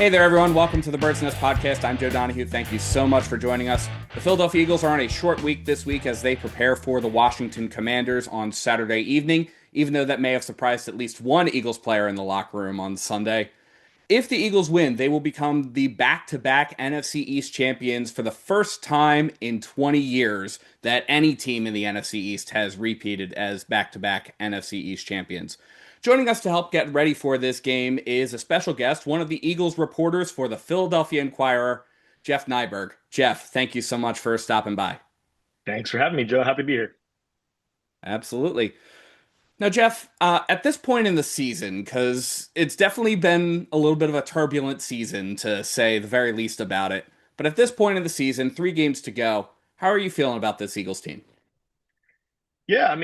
Hey there, everyone. Welcome to the Bird's Nest Podcast. I'm Joe Donahue. Thank you so much for joining us. The Philadelphia Eagles are on a short week this week as they prepare for the Washington Commanders on Saturday evening, even though that may have surprised at least one Eagles player in the locker room on Sunday. If the Eagles win, they will become the back-to-back NFC East champions for the first time in 20 years that any team in the NFC East has repeated as back-to-back NFC East champions. Joining us to help get ready for this game is a special guest, one of the Eagles reporters for the Philadelphia Inquirer, Jeff Neiburg. Jeff, thank you so much for stopping by. Thanks for having me, Joe. Happy to be here. Absolutely. Now, Jeff, at this point in the season, because it's definitely been a little bit of a turbulent season, to say the very least about it, but at this point in the season, 3 games to go, how are you feeling about this Eagles team? Yeah,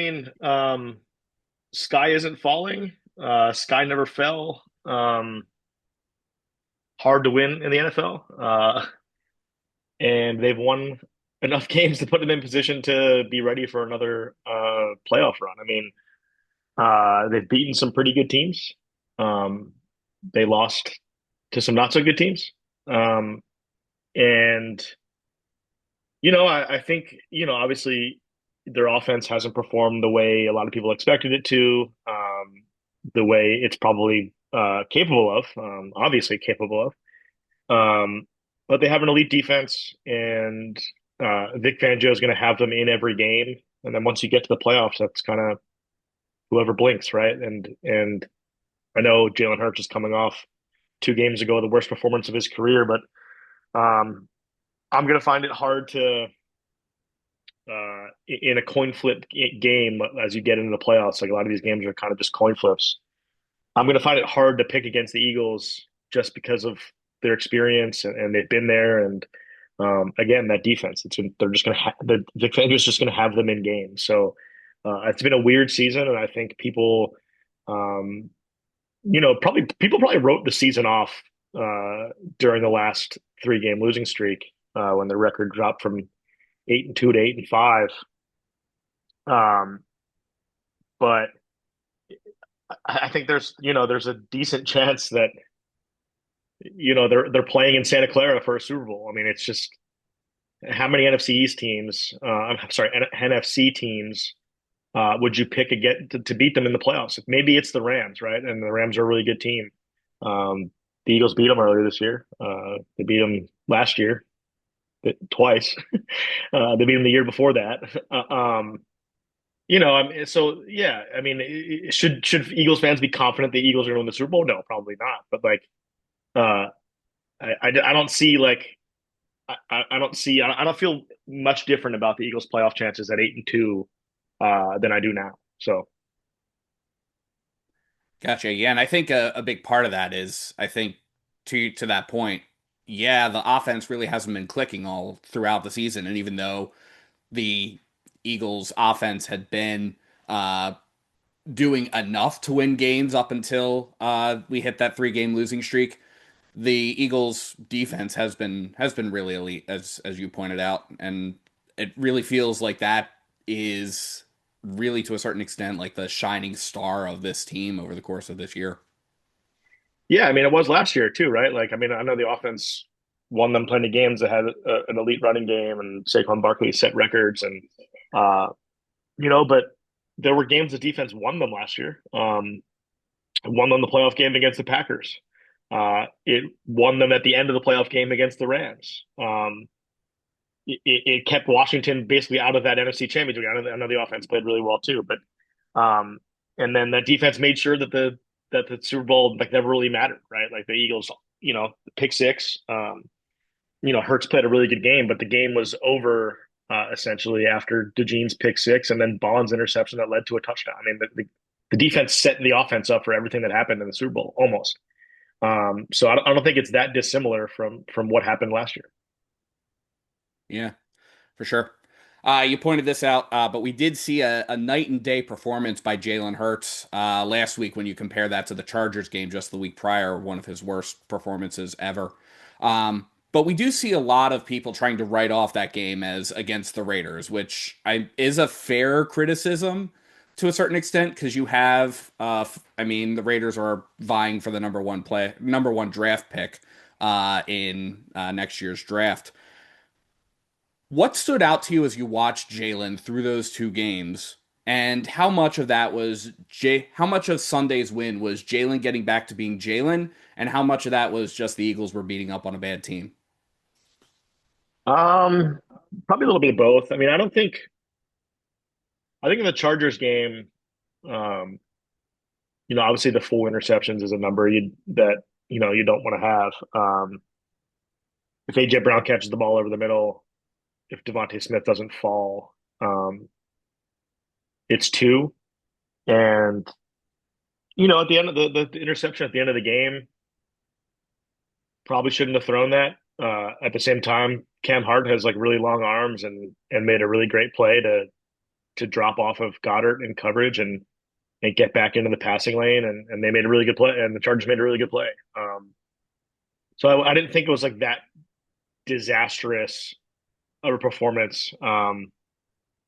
sky isn't falling. Sky never fell. Hard to win in the NFL. And they've won enough games to put them in position to be ready for another playoff run. They've beaten some pretty good teams. Um, they lost to some not so good teams. Um, and I think, obviously their offense hasn't performed the way a lot of people expected it to, the way it's probably capable of, obviously capable of. But they have an elite defense, and Vic Fangio is going to have them in every game. And then once you get to the playoffs, that's kind of whoever blinks, right? And I know Jalen Hurts is coming off 2 games ago, the worst performance of his career, but um, I'm going to find it hard to in a coin flip game as you get into the playoffs. Like a lot of these games are kind of just coin flips. I'm going to find it hard to pick against the Eagles just because of their experience and they've been there. And again, that defense, they're just going to Vic Fangio's just going to have them in games. So it's been a weird season, and I think um, probably people probably wrote the season off during the last 3 game losing streak when the record dropped from 8-2 to 8-5. Um, but I think there's a decent chance that they're playing in Santa Clara for a Super Bowl. I mean, it's just how many NFC East teams, I'm sorry, NFC teams would you pick again to beat them in the playoffs? Maybe it's the Rams, right? And the Rams are a really good team. The Eagles beat them earlier this year. They beat them last year twice. They beat them the year before that. So yeah, I mean, should Eagles fans be confident the Eagles are going to win the Super Bowl? No, probably not. But like, uh, I don't see like I don't feel much different about the Eagles' playoff chances at 8-2 than I do now. So Gotcha. Yeah, and I think a big part of that is, I think, to that point, yeah, the offense really hasn't been clicking all throughout the season, and even though the Eagles' offense had been uh, doing enough to win games up until we hit that 3 game losing streak, the Eagles' defense has been really elite, as you pointed out, and it really feels like that is really, to a certain extent, like the shining star of this team over the course of this year. yeah, I mean, it was last year too, right? Like, I mean, I know the offense won them plenty of games that had an elite running game, and Saquon Barkley set records, and uh, but there were games the defense won them last year. Won them the playoff game against the Packers. It won them at the end of the playoff game against the Rams. It kept Washington basically out of that NFC Championship. I know the offense played really well too, but and then that defense made sure that the Super Bowl like never really mattered, right? Like the Eagles, pick six. Hurts played a really good game, but the game was over essentially after DeJean's pick six and then Bond's interception that led to a touchdown. I mean, the defense set the offense up for everything that happened in the Super Bowl almost. So I don't think it's that dissimilar from what happened last year. Yeah, for sure. You pointed this out, but we did see a night and day performance by Jalen Hurts last week when you compare that to the Chargers game just the week prior, one of his worst performances ever. But we do see a lot of people trying to write off that game as against the Raiders, which is a fair criticism to a certain extent because you have, I mean, the Raiders are vying for the number one draft pick in next year's draft. What stood out to you as you watched Jalen through those two games? And how much of that was how much of Sunday's win was Jalen getting back to being Jalen, and how much of that was just the Eagles were beating up on a bad team? Um, Probably a little bit of both. I mean, I think in the Chargers game, um, obviously the 4 interceptions is a number that you don't want to have. If AJ Brown catches the ball over the middle, if Devontae Smith doesn't fall, it's two. And at the end of the interception at the end of the game, probably shouldn't have thrown that. At the same time, Cam Hart has like really long arms and made a really great play to drop off of Goddard in coverage and get back into the passing lane, and they made a really good play, and the Chargers made a really good play. So I didn't think it was like that disastrous of a performance.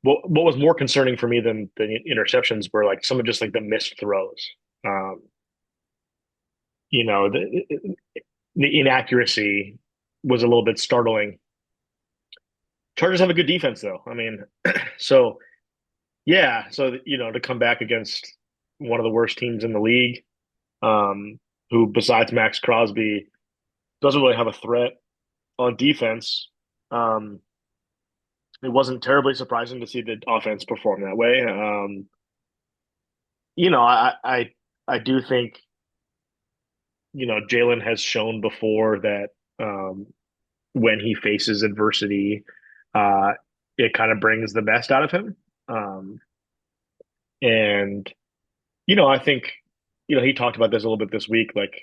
What was more concerning for me than the interceptions were like some of just like the missed throws. Um, you know, the inaccuracy was a little bit startling. Chargers have a good defense though. I mean, so yeah, so to come back against one of the worst teams in the league, who besides Max Crosby doesn't really have a threat on defense. Um, it wasn't terribly surprising to see the offense perform that way. You know, I do think Jalen has shown before that um, when he faces adversity, uh, it kind of brings the best out of him. Um, and I think he talked about this a little bit this week. Like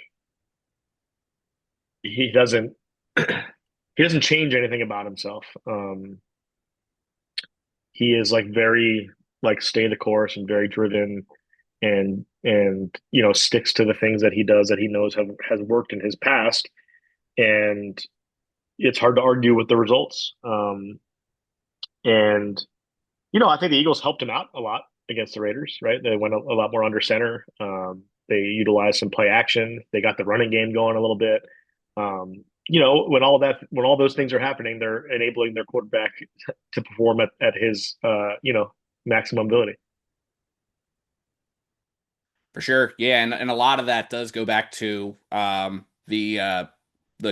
he doesn't he doesn't change anything about himself. He is like very like stay the course and very driven and sticks to the things that he does that he knows has worked in his past, and it's hard to argue with the results. And I think the Eagles helped him out a lot against the Raiders, right? They went a lot more under center. They utilized some play action. They got the running game going a little bit. When all those things are happening, they're enabling their quarterback to perform at his maximum ability. For sure. Yeah, and a lot of that does go back to the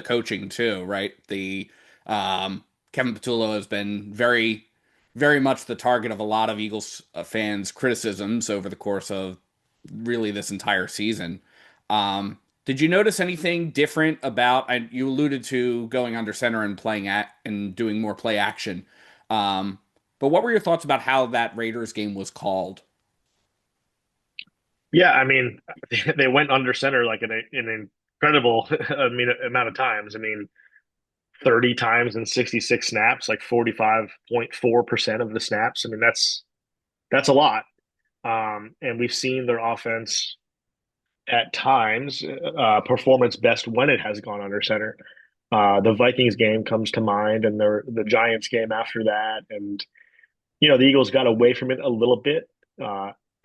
coaching too, right? The Kevin Patullo has been very much the target of a lot of Eagles fans' criticisms over the course of really this entire season. Did you notice anything different about? You alluded to going under center and playing at and doing more play action. Um, but what were your thoughts about how that Raiders game was called? Yeah, I mean, they went under center like an incredible amount of times. I mean, 30 times in 66 snaps, like 45.4% of the snaps. I mean, that's a lot. And we've seen their offense at times perform its best when it has gone under center. The Vikings game comes to mind, and the Giants game after that, and the Eagles got away from it a little bit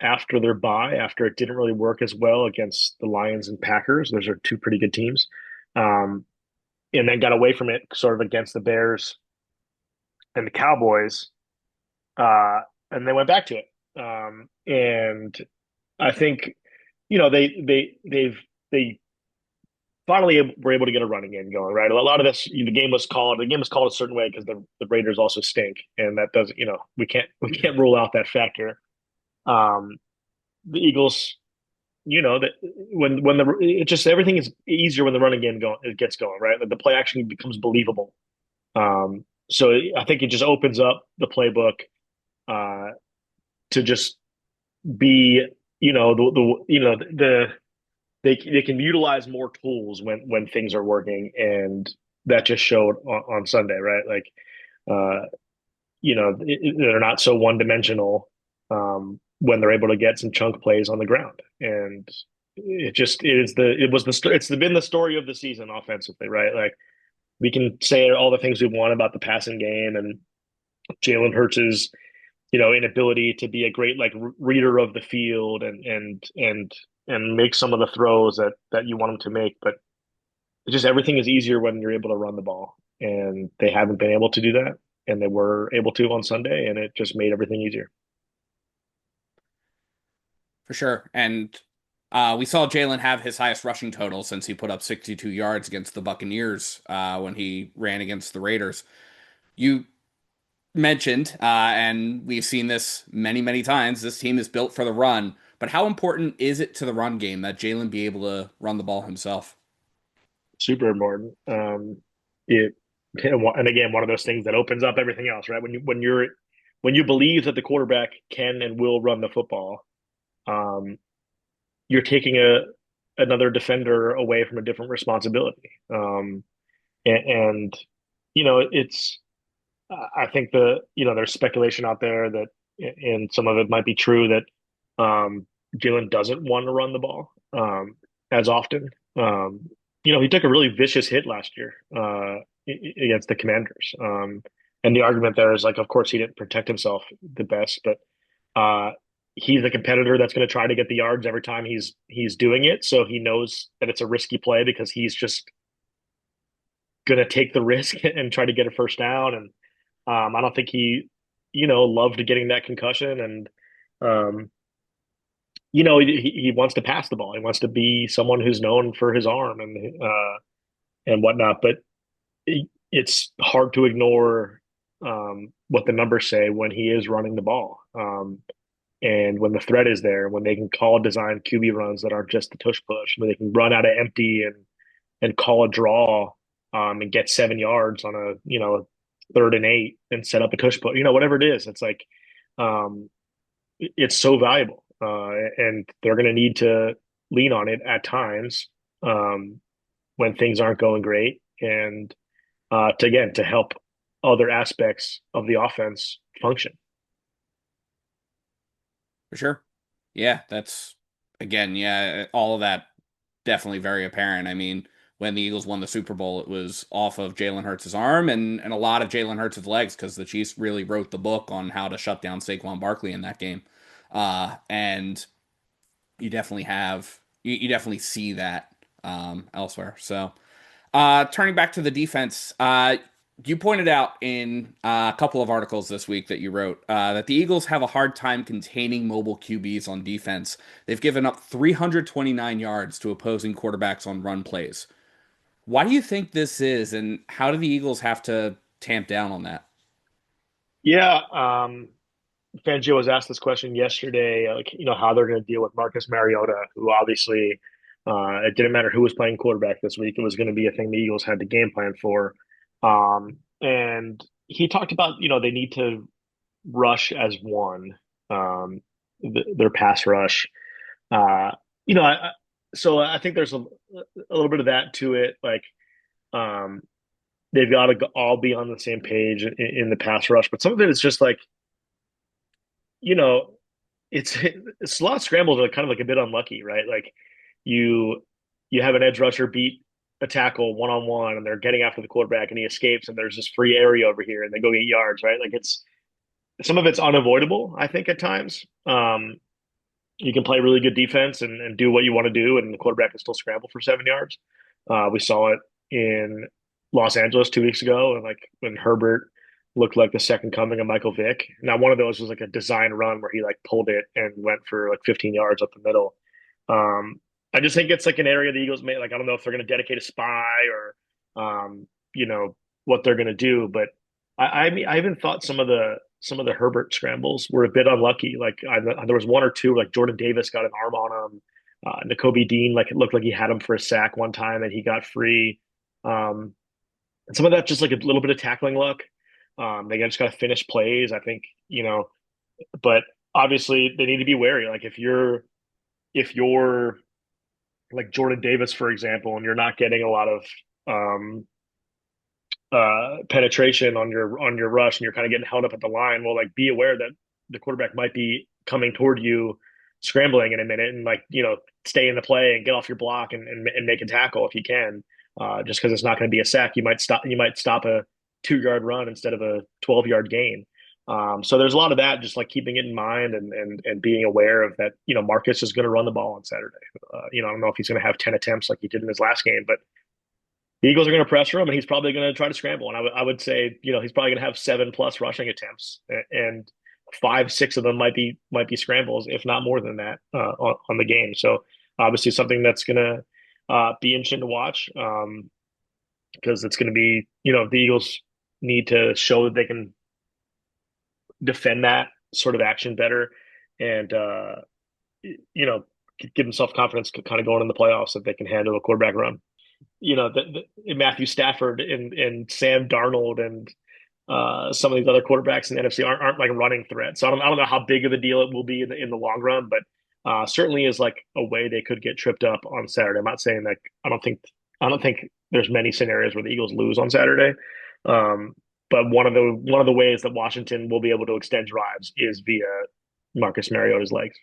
after their bye, after it didn't really work as well against the Lions and Packers. Those are two pretty good teams. Um, and then got away from it sort of against the Bears and the Cowboys, uh, and they went back to it. And I think they finally were able to get a running game going. Right, a lot of this the game was called. The game was called a certain way because the Raiders also stink, and that doesn't we can't rule out that factor. Um, the Eagles, that when the it just everything is easier when the running game it gets going. Right, the play action becomes believable. So I think it just opens up the playbook uh, to just be, they can utilize more tools when things are working, and that just showed on Sunday, right? Like, uh, they're not so one dimensional when they're able to get some chunk plays on the ground, and it's been the story of the season offensively, right? Like we can say all the things we want about the passing game and Jalen Hurts's inability to be a great like reader of the field and make some of the throws that you want him to make. But It's just everything is easier when you're able to run the ball, and they haven't been able to do that, and they were able to on Sunday, and it just made everything easier. For sure. And we saw Jalen have his highest rushing total since he put up 62 yards against the Buccaneers when he ran against the Raiders. You mentioned, and we've seen this many, many times, this team is built for the run. But how important is it to the run game that Jalen be able to run the ball himself? Super important. It and again, one of those things that opens up everything else, right? When you believe that the quarterback can and will run the football, um, you're taking a another defender away from a different responsibility. And it's I think there's speculation out there that, and some of it might be true, that Jalen doesn't want to run the ball as often. He took a really vicious hit last year against the Commanders. And the argument there is like, of course, he didn't protect himself the best, but uh, he's a competitor that's going to try to get the yards every time he's doing it. So he knows that it's a risky play because he's just going to take the risk and try to get a first down. And I don't think he, loved getting that concussion. And um, he wants to pass the ball. He wants to be someone who's known for his arm and whatnot. But it's hard to ignore what the numbers say when he is running the ball. And when the threat is there, when they can call design QB runs that aren't just the tush push, when they can run out of empty and call a draw and get 7 yards on a 3rd and 8 and set up a tush push, whatever it is, it's like um, it's so valuable, and they're going to need to lean on it at times um, when things aren't going great, and to help other aspects of the offense function. For sure. Yeah, that's again, yeah, all of that definitely very apparent. I mean, when the Eagles won the Super Bowl, it was off of Jalen Hurts' arm and a lot of Jalen Hurts' legs because the Chiefs really wrote the book on how to shut down Saquon Barkley in that game. And you definitely see that elsewhere. So turning back to the defense, you pointed out in a couple of articles this week that you wrote that the Eagles have a hard time containing mobile QBs on defense. They've given up 329 yards to opposing quarterbacks on run plays. Why do you think this is, and how do the Eagles have to tamp down on that? Yeah, Fangio was asked this question yesterday, like, how they're going to deal with Marcus Mariota, who obviously it didn't matter who was playing quarterback this week. It was going to be a thing the Eagles had to game plan for. And he talked about, they need to rush as one, their pass rush. Uh, you know, so I think there's a little bit of that to it. Like, um, they've got to all be on the same page in the pass rush, but some of it is just like, you know, it's a lot of scrambles are kind of like a bit unlucky, right? Like you you have an edge rusher beat a tackle one on one, and they're getting after the quarterback, and he escapes, and there's this free area over here, and they go 8 yards, right? Like it's some of it's unavoidable, I think, at times. You can play really good defense and do what you want to do, and the quarterback can still scramble for 7 yards. We saw it in Los Angeles 2 weeks ago, and like when Herbert looked like the second coming of Michael Vick. Now, one of those was like a design run where he like pulled it and went for like 15 yards up the middle. Um, I just think it's like an area the Eagles may like. I don't know if they're going to dedicate a spy or, you know, what they're going to do, but I mean, I even thought some of the Herbert scrambles were a bit unlucky. Like there was one or two, like Jordan Davis got an arm on him. N'Kobe Dean, like it looked like he had him for a sack one time and he got free. Um, and some of that just like a little bit of tackling luck. They just got to finish plays, I think, but obviously they need to be wary. Like if you're like Jordan Davis, for example, and you're not getting a lot of um, penetration on your rush, and you're kind of getting held up at the line, well, like be aware that the quarterback might be coming toward you, scrambling in a minute, and like stay in the play and get off your block and make a tackle if you can. Just because it's not going to be a sack, you might stop a 2 yard run instead of a 12 yard gain. So there's a lot of that, just like keeping it in mind and being aware of that. Marcus is going to run the ball on Saturday. I don't know if he's going to have 10 attempts like he did in his last game, but the Eagles are going to pressure him, and he's probably going to try to scramble. And I would say, he's probably going to have 7+ rushing attempts, and 5, 6 of them might be scrambles, if not more than that, on the game. So obviously something that's going to be interesting to watch, because it's going to be, the Eagles need to show that they can defend that sort of action better, and you know, give them self confidence, kind of going in the playoffs, that they can handle a quarterback run. Matthew Stafford and Sam Darnold and some of these other quarterbacks in the NFC aren't like running threats. So I don't know how big of a deal it will be in the long run, but certainly is like a way they could get tripped up on Saturday. I'm not saying that I don't think there's many scenarios where the Eagles lose on Saturday. Um, but one of the ways that Washington will be able to extend drives is via Marcus Mariota's legs.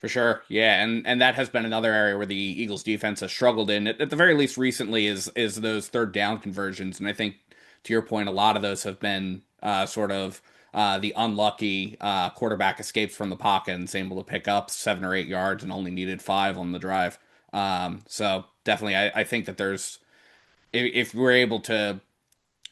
For sure. Yeah, and that has been another area where the Eagles defense has struggled in at the very least recently is those third down conversions. And I think to your point, a lot of those have been sort of the unlucky quarterback escapes from the pocket and is able to pick up 7 or 8 yards and only needed 5 on the drive. So definitely, I think that there's if we're able to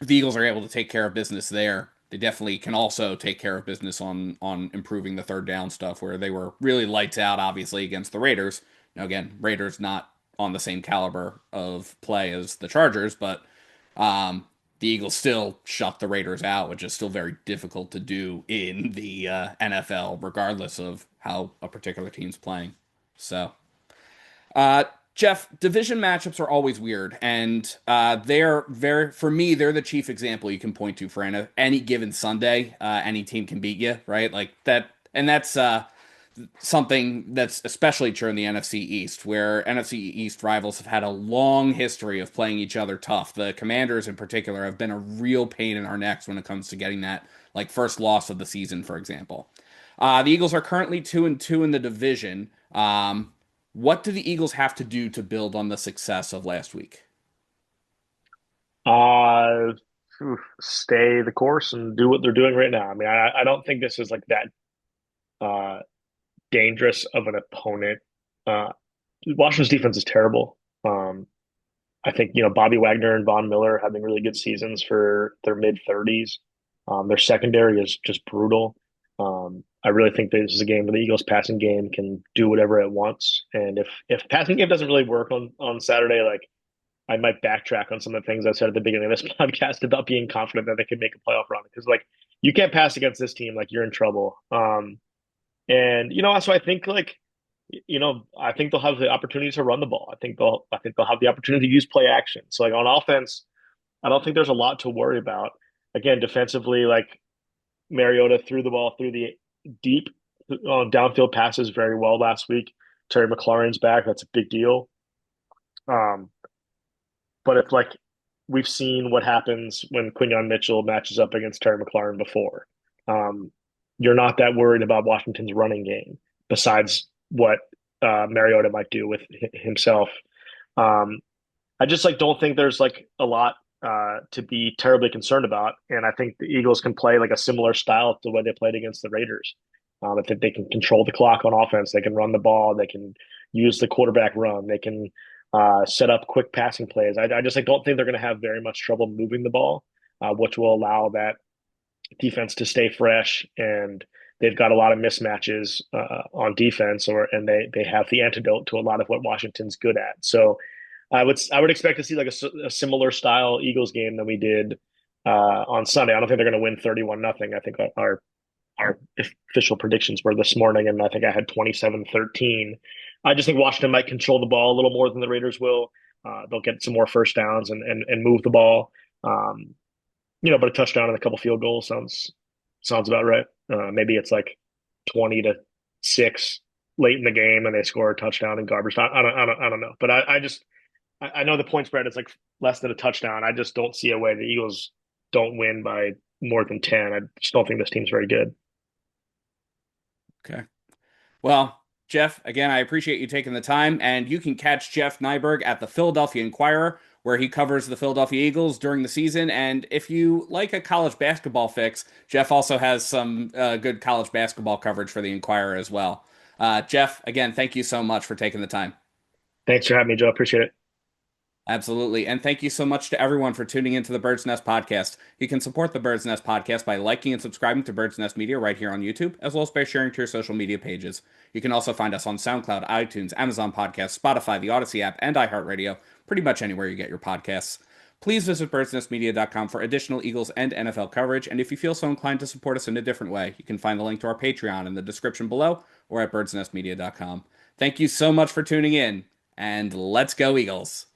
if the Eagles are able to take care of business there, they definitely can also take care of business on improving the third down stuff where they were really lights out, obviously, against the Raiders. Now, again, Raiders not on the same caliber of play as the Chargers, but the Eagles still shut the Raiders out, which is still very difficult to do in the NFL, regardless of how a particular team's playing. So, uh, Jeff, division matchups are always weird, and they're very, for me, they're the chief example you can point to for any given Sunday. Any team can beat you, right? Like that, and that's something that's especially true in the NFC East, where NFC East rivals have had a long history of playing each other tough. The Commanders, in particular, have been a real pain in our necks when it comes to getting that like first loss of the season, for example. The Eagles are currently 2-2 in the division. What do the Eagles have to do to build on the success of last week? Uh, Stay the course and do what they're doing right now. I mean, I don't think this is like that uh, dangerous of an opponent. Uh, Washington's defense is terrible. I think, Bobby Wagner and Von Miller having really good seasons for their mid 30s. Their secondary is just brutal. I really think this is a game where the Eagles passing game can do whatever it wants. And if passing game doesn't really work on Saturday, like I might backtrack on some of the things I said at the beginning of this podcast about being confident that they could make a playoff run. Because like you can't pass against this team, like you're in trouble. And so I think like I think they'll have the opportunity to run the ball. I think they'll have the opportunity to use play action. So like on offense, I don't think there's a lot to worry about. Again, defensively, like Mariota threw the ball through the deep downfield passes very well last week. Terry McLaurin's back. That's a big deal. Um, but if like we've seen what happens when Quinyon Mitchell matches up against Terry McLaurin before, um, you're not that worried about Washington's running game. Besides what Mariota might do with himself, um, I just like don't think there's like a lot to be terribly concerned about, and I think the Eagles can play like a similar style to the way they played against the Raiders. I think they can control the clock on offense. They can run the ball. They can use the quarterback run. They can set up quick passing plays. I just like don't think they're going to have very much trouble moving the ball, which will allow that defense to stay fresh. And they've got a lot of mismatches on defense, and they have the antidote to a lot of what Washington's good at. So I would expect to see like a similar style Eagles game than we did on Sunday. I don't think they're going to win 31-0. I think our official predictions were this morning, and I think I had 27-13. I just think Washington might control the ball a little more than the Raiders will. They'll get some more first downs and move the ball. Um, but a touchdown and a couple field goals sounds about right. Maybe it's like 20-6 late in the game, and they score a touchdown in garbage time. I don't know. But I know the point spread is like less than a touchdown. I just don't see a way the Eagles don't win by more than 10. I just don't think this team's very good. Okay. Well, Jeff, again, I appreciate you taking the time, and you can catch Jeff Neiburg at the Philadelphia Inquirer, where he covers the Philadelphia Eagles during the season. And if you like a college basketball fix, Jeff also has some good college basketball coverage for the Inquirer as well. Jeff, again, thank you so much for taking the time. Thanks for having me, Joe. Appreciate it. Absolutely. And thank you so much to everyone for tuning into the Bird's Nest podcast. You can support the Bird's Nest podcast by liking and subscribing to Bird's Nest Media right here on YouTube, as well as by sharing to your social media pages. You can also find us on SoundCloud, iTunes, Amazon Podcasts, Spotify, the Odyssey app, and iHeartRadio, pretty much anywhere you get your podcasts. Please visit birdsnestmedia.com for additional Eagles and NFL coverage, and if you feel so inclined to support us in a different way, you can find the link to our Patreon in the description below or at birdsnestmedia.com. Thank you so much for tuning in, and let's go Eagles!